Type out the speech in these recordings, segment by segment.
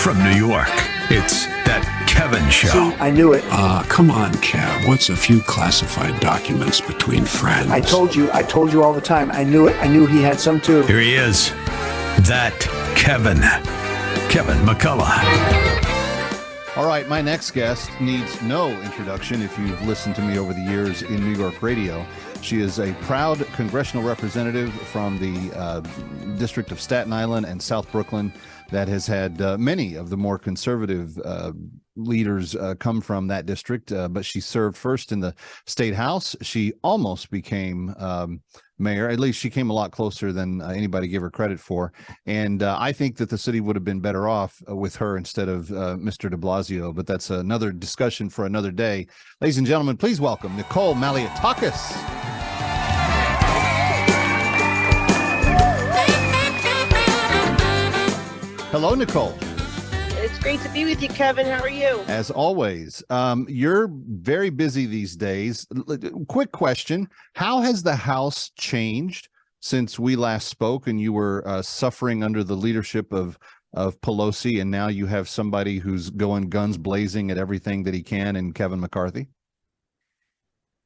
From New York, it's That Kevin Show. See, I knew it. Come on, Kev. What's a few classified documents between friends? I told you all the time. I knew it. I knew he had some too. Here he is, That Kevin McCullough. All right, my next guest needs no introduction if you've listened to me over the years in New York radio. She is a proud congressional representative from the District of Staten Island and South Brooklyn that has had many of the more conservative leaders come from that district, but she served first in the state house. She almost became mayor. At least she came a lot closer than anybody give her credit for. And I think that the city would have been better off with her instead of Mr. de Blasio, but that's another discussion for another day. Ladies and gentlemen, please welcome Nicole Malliotakis. Hello, Nicole. It's great to be with you, Kevin. How are you? As always. You're very busy these days. Quick question. How has the House changed since we last spoke and you were suffering under the leadership of Pelosi, and now you have somebody who's going guns blazing at everything that he can in Kevin McCarthy?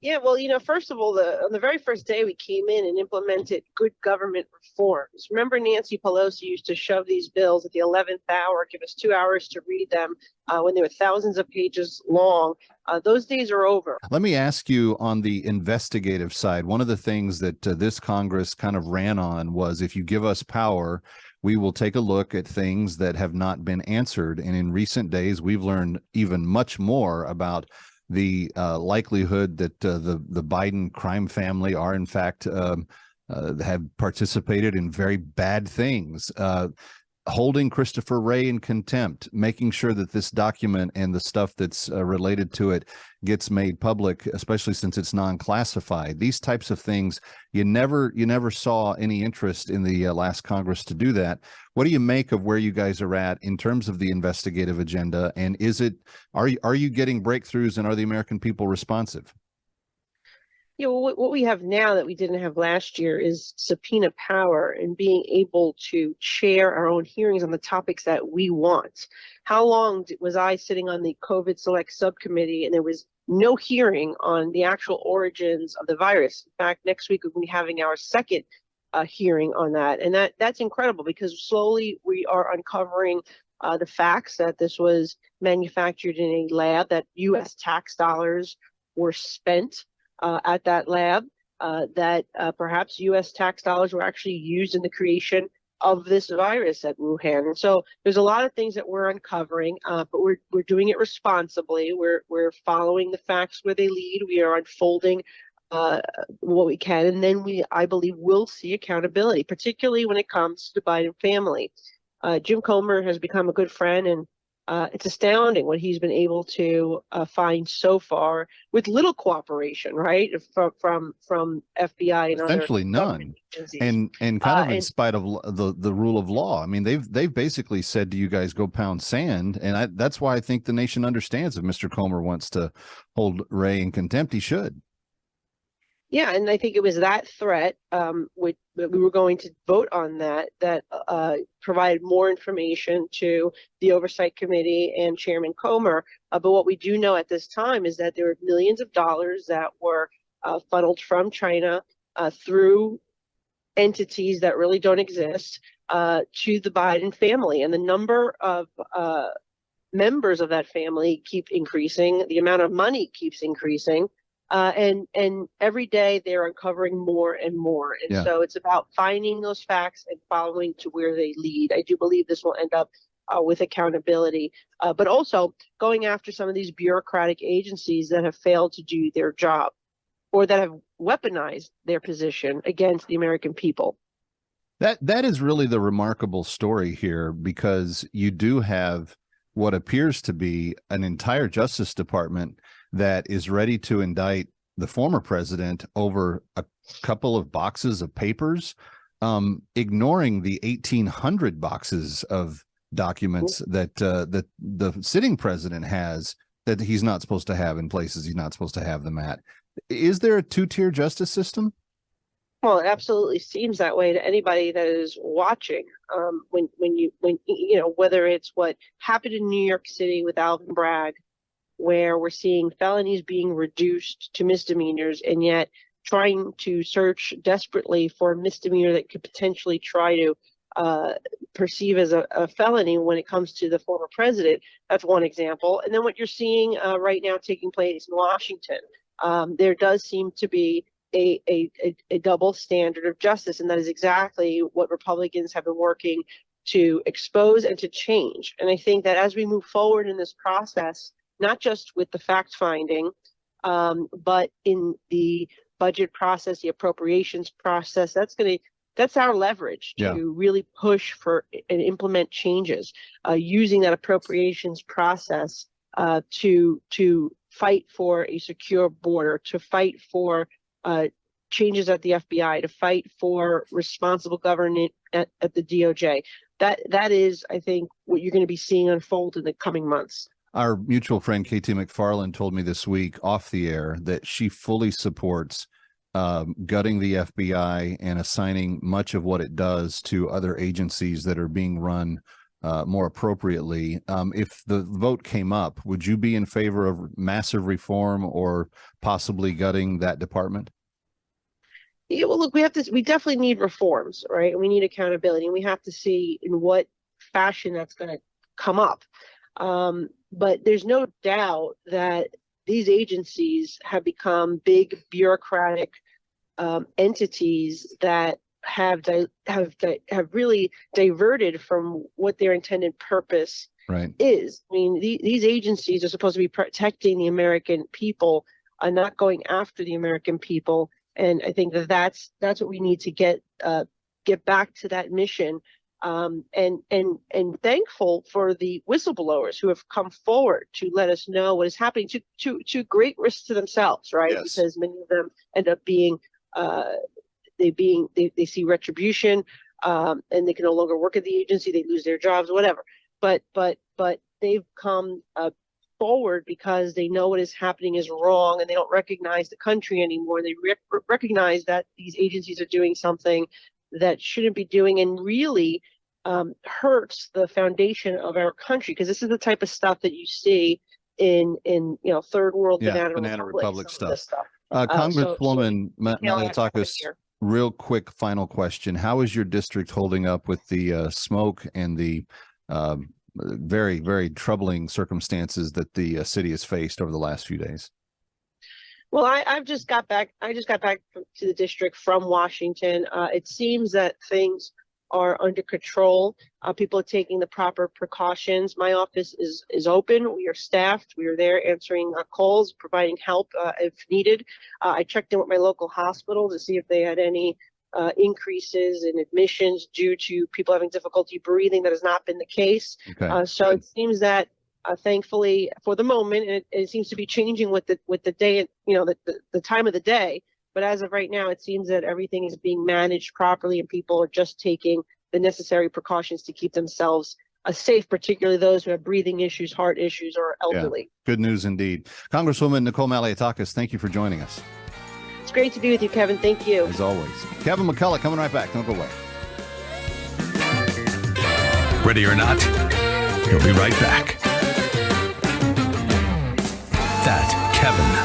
Yeah, well, first of all, on the very first day we came in and implemented good government reforms. Remember, Nancy Pelosi used to shove these bills at the 11th hour, give us 2 hours to read them when they were thousands of pages long. Those days are over. Let me ask you on the investigative side. One of the things that this Congress kind of ran on was, if you give us power, we will take a look at things that have not been answered. And in recent days, we've learned even much more about the likelihood that the Biden crime family are, in fact, have participated in very bad things, holding Christopher Wray in contempt, making sure that this document and the stuff that's related to it gets made public, especially since it's non-classified. These types of things, you never saw any interest in the last Congress to do that. What do you make of where you guys are at in terms of the investigative agenda? And are you getting breakthroughs, and are the American people responsive? Yeah, well, what we have now that we didn't have last year is subpoena power and being able to chair our own hearings on the topics that we want. How long was I sitting on the COVID Select Subcommittee and there was no hearing on the actual origins of the virus? In fact, next week we'll be having our second hearing on that. And that's incredible, because slowly we are uncovering the facts that this was manufactured in a lab, that U.S. tax dollars were spent at that lab, that perhaps U.S. tax dollars were actually used in the creation of this virus at Wuhan. And so there's a lot of things that we're uncovering, but we're doing it responsibly. We're following the facts where they lead. We are unfolding what we can, and then I believe, will see accountability, particularly when it comes to the Biden family. Jim Comer has become a good friend, and it's astounding what he's been able to find so far, with little cooperation, right, from FBI and essentially none, and kind of in spite of the rule of law. I mean, they've basically said to you guys, go pound sand, and that's why I think the nation understands if Mr. Comer wants to hold Wray in contempt, he should. Yeah, and I think it was that threat, which we were going to vote on that provided more information to the Oversight Committee and Chairman Comer. But what we do know at this time is that there were millions of dollars that were funneled from China through entities that really don't exist to the Biden family. And the number of members of that family keep increasing. The amount of money keeps increasing. And every day they're uncovering more and more. And so it's about finding those facts and following to where they lead. I do believe this will end up with accountability, but also going after some of these bureaucratic agencies that have failed to do their job, or that have weaponized their position against the American people. That is really the remarkable story here, because you do have what appears to be an entire Justice Department that is ready to indict the former president over a couple of boxes of papers, ignoring the 1,800 boxes of documents that the sitting president has that he's not supposed to have in places he's not supposed to have them at. Is there a two-tier justice system? Well, it absolutely seems that way to anybody that is watching. When whether it's what happened in New York City with Alvin Bragg, where we're seeing felonies being reduced to misdemeanors, and yet trying to search desperately for a misdemeanor that could potentially try to perceive as a felony when it comes to the former president. That's one example. And then what you're seeing right now taking place in Washington, there does seem to be a double standard of justice, and that is exactly what Republicans have been working to expose and to change. And I think that as we move forward in this process, not just with the fact finding, but in the budget process, the appropriations process, that's our leverage to really push for and implement changes, using that appropriations process to fight for a secure border, to fight for changes at the FBI, to fight for responsible government at the DOJ. That is, I think, what you're going to be seeing unfold in the coming months. Our mutual friend KT McFarland told me this week off the air that she fully supports gutting the FBI and assigning much of what it does to other agencies that are being run more appropriately. If the vote came up, would you be in favor of massive reform or possibly gutting that department? Yeah, well, look, we definitely need reforms, right? And we need accountability, and we have to see in what fashion that's going to come up. But there's no doubt that these agencies have become big bureaucratic entities that have really diverted from what their intended purpose is. I mean, these agencies are supposed to be protecting the American people, not going after the American people. And I think that's what we need to get back to that mission. And thankful for the whistleblowers who have come forward to let us know what is happening to great risk to themselves, right? Yes. Because many of them end up being they see retribution, and they can no longer work at the agency, they lose their jobs, whatever. But they've come forward because they know what is happening is wrong, and they don't recognize the country anymore. They recognize that these agencies are doing something that shouldn't be doing, and really hurts the foundation of our country, because this is the type of stuff that you see in third world banana republic stuff. Congresswoman Malliotakis, real quick final question: how is your district holding up with the smoke and the very, very troubling circumstances that the city has faced over the last few days? Well, I just got back to the district from Washington. It seems that things are under control. People are taking the proper precautions. My office is open. We are staffed. We are there answering calls, providing help if needed. I checked in with my local hospital to see if they had any increases in admissions due to people having difficulty breathing. That has not been the case. Okay. So it seems that thankfully, for the moment, and it seems to be changing with the day, the time of the day. But as of right now, it seems that everything is being managed properly, and people are just taking the necessary precautions to keep themselves safe, particularly those who have breathing issues, heart issues, or elderly. Yeah. Good news indeed. Congresswoman Nicole Malliotakis, thank you for joining us. It's great to be with you, Kevin. Thank you. As always. Kevin McCullough coming right back. Don't go away. Ready or not, he'll be right back. That Kevin.